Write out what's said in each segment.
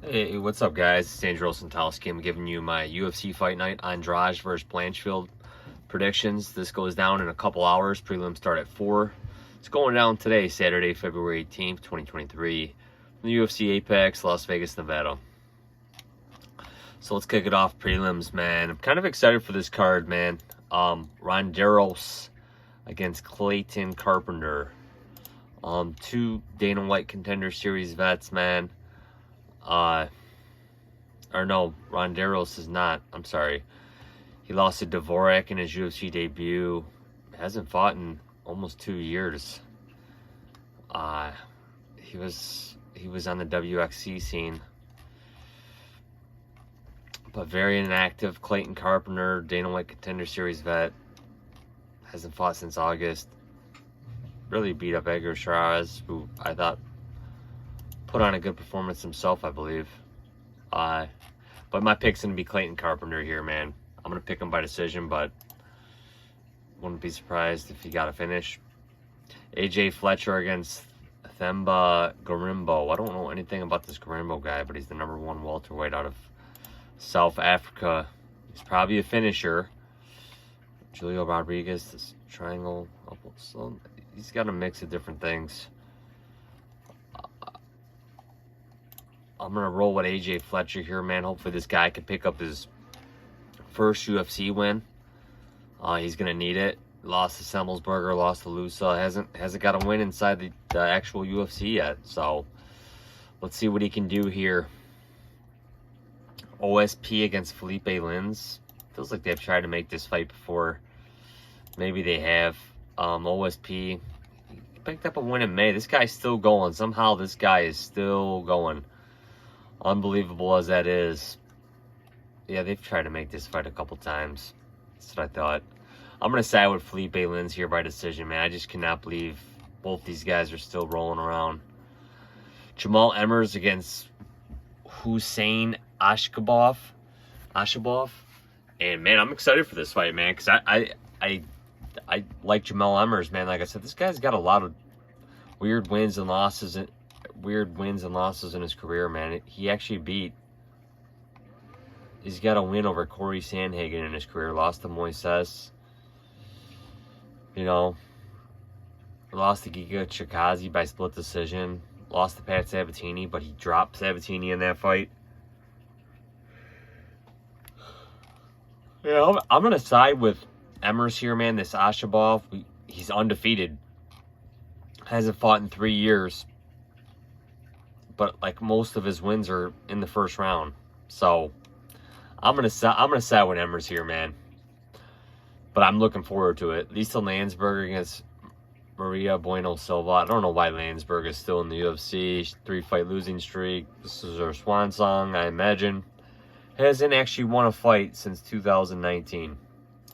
Hey, what's up, guys? It's Andrade. I'm giving you my UFC fight night Andrade versus Blanchfield predictions. This goes down in a couple hours. Prelims start at 4. It's going down today, Saturday, February 18th, 2023, from the UFC Apex, Las Vegas, Nevada. So let's kick it off. Prelims, man. I'm kind of excited for this card, man. Ronderos against Clayton Carpenter. Two Dana White Contender Series vets, man. Ronderos is not. I'm sorry. He lost to Dvorak in his UFC debut. Hasn't fought in almost 2 years. He was on the WXC scene. But very inactive. Clayton Carpenter, Dana White Contender Series vet. Hasn't fought since August. Really beat up Edgar Chairez, who I thought put on a good performance himself, I believe. But my pick's going to be Clayton Carpenter here, man. I'm going to pick him by decision, but wouldn't be surprised if he got a finish. AJ Fletcher against Themba Gorimbo. I don't know anything about this Gorimbo guy, but he's the #1 welterweight out of South Africa. He's probably a finisher. Julio Rodriguez, this triangle. So he's got a mix of different things. I'm going to roll with AJ Fletcher here, man. Hopefully this guy can pick up his first UFC win. He's going to need it. Lost to Semmelsberger, lost to Lusa. Hasn't got a win inside the actual UFC yet. So let's see what he can do here. OSP against Felipe Lins. Feels like they've tried to make this fight before. Maybe they have. OSP picked up a win in May. This guy's still going. Somehow this guy is still going. Unbelievable as that is. Yeah, they've tried to make this fight a couple times. That's what I thought. I'm going to side with Felipe Lins here by decision, man. I just cannot believe both these guys are still rolling around. Jamal Emmers against Hussein Ashabov. And, man, I'm excited for this fight, man, because I like Jamal Emmers, man. Like I said, this guy's got a lot of weird wins and losses in his career, man. He actually he's got a win over Corey Sandhagen in his career. Lost to Moises. Lost to Giga Chikazi by split decision. Lost to Pat Sabatini, but he dropped Sabatini in that fight. I'm going to side with Emmers here, man. This Ashabov, he's undefeated. Hasn't fought in 3 years. But like most of his wins are in the first round. So I'm gonna side with Emmers here, man. But I'm looking forward to it. Lisa Landsberg against Maria Bueno Silva. I don't know why Landsberg is still in the UFC. 3-fight losing streak. This is her swan song, I imagine. Hasn't actually won a fight since 2019.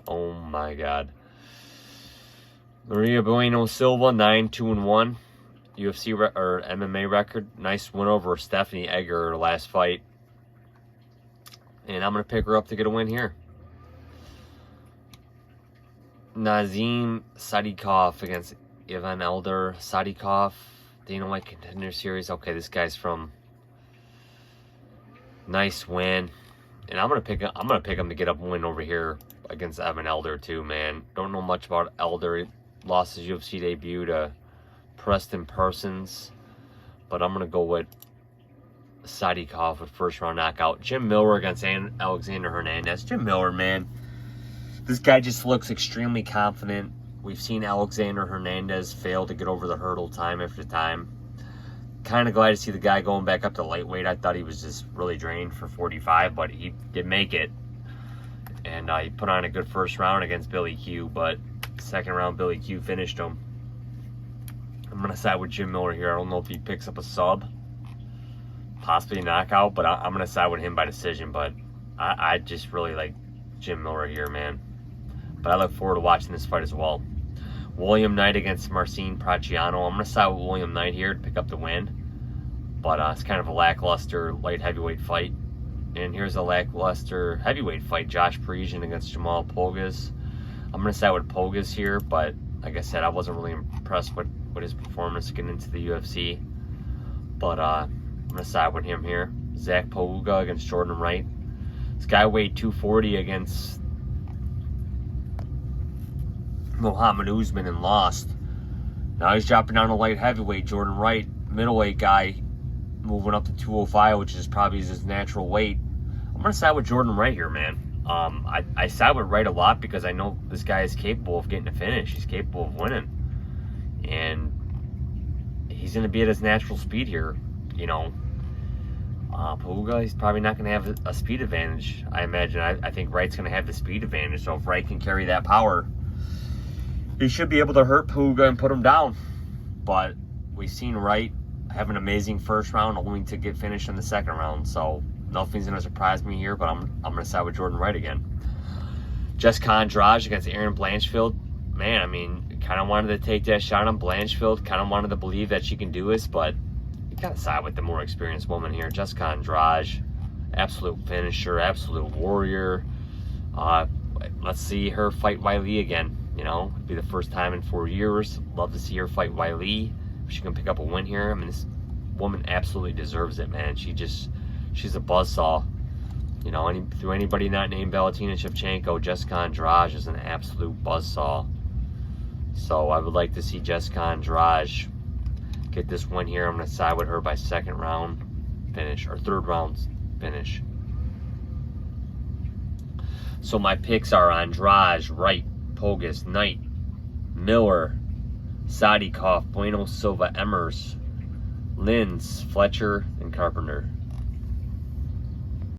Oh my God. Maria Bueno Silva, 9-2-1. UFC or MMA record. Nice win over Stephanie Egger, her last fight. And I'm going to pick her up to get a win here. Nazim Sadykhov against Ivan Elder. Sadykhov, Dana White Contender Series. Okay, this guy's from. Nice win. And I'm gonna pick him to get a win over here against Evan Elder too, man. Don't know much about Elder. He lost his UFC debut to Preston Persons, but I'm going to go with Sadykhov with first round knockout. Jim Miller against Alexander Hernandez. Jim Miller, man, this guy just looks extremely confident. We've seen Alexander Hernandez fail to get over the hurdle time after time. Kind of glad to see the guy going back up to lightweight. I thought he was just really drained for 45, but he did make it. And he put on a good first round against Billy Q, but second round Billy Q finished him. I'm going to side with Jim Miller here. I don't know if he picks up a sub, possibly a knockout, but I'm going to side with him by decision. But I just really like Jim Miller here, man. But I look forward to watching this fight as well. William Knight against Marcin Prociano. I'm going to side with William Knight here to pick up the win. But it's kind of a lackluster light heavyweight fight. And here's a lackluster heavyweight fight. Josh Parisian against Jamal Pogues. I'm going to side with Pogues here, but like I said, I wasn't really impressed with his performance getting into the UFC. But I'm going to side with him here. Zach Pogues against Jordan Wright. This guy weighed 240 against Muhammad Usman and lost. Now he's dropping down to light heavyweight. Jordan Wright, middleweight guy, moving up to 205, which is probably his natural weight. I'm going to side with Jordan Wright here, man. I side with Wright a lot because I know this guy is capable of getting a finish. He's capable of winning. And he's going to be at his natural speed here, you know. Pogues, he's probably not going to have a speed advantage, I imagine. I think Wright's going to have the speed advantage. So if Wright can carry that power, he should be able to hurt Pogues and put him down. But we've seen Wright have an amazing first round only to get finished in the second round. So nothing's going to surprise me here, but I'm going to side with Jordan Wright again. Jessica Andrade against Erin Blanchfield. Man, I mean, kind of wanted to take that shot on Blanchfield. Kind of wanted to believe that she can do this, but you got to side with the more experienced woman here. Jessica Andrade, absolute finisher, absolute warrior. Let's see her fight Wiley again. You know, it'd be the first time in 4 years. Love to see her fight Wiley. If she can pick up a win here. I mean, this woman absolutely deserves it, man. She's a buzzsaw. You know, through anybody not named Valentina Shevchenko, Jessica Andrade is an absolute buzzsaw. So I would like to see Jessica Andrade get this win here. I'm going to side with her by second round finish, or third round finish. So my picks are Andrade, Wright, Pogues, Knight, Miller, Sadykhov, Bueno Silva, Emmers, Linz, Fletcher, and Carpenter.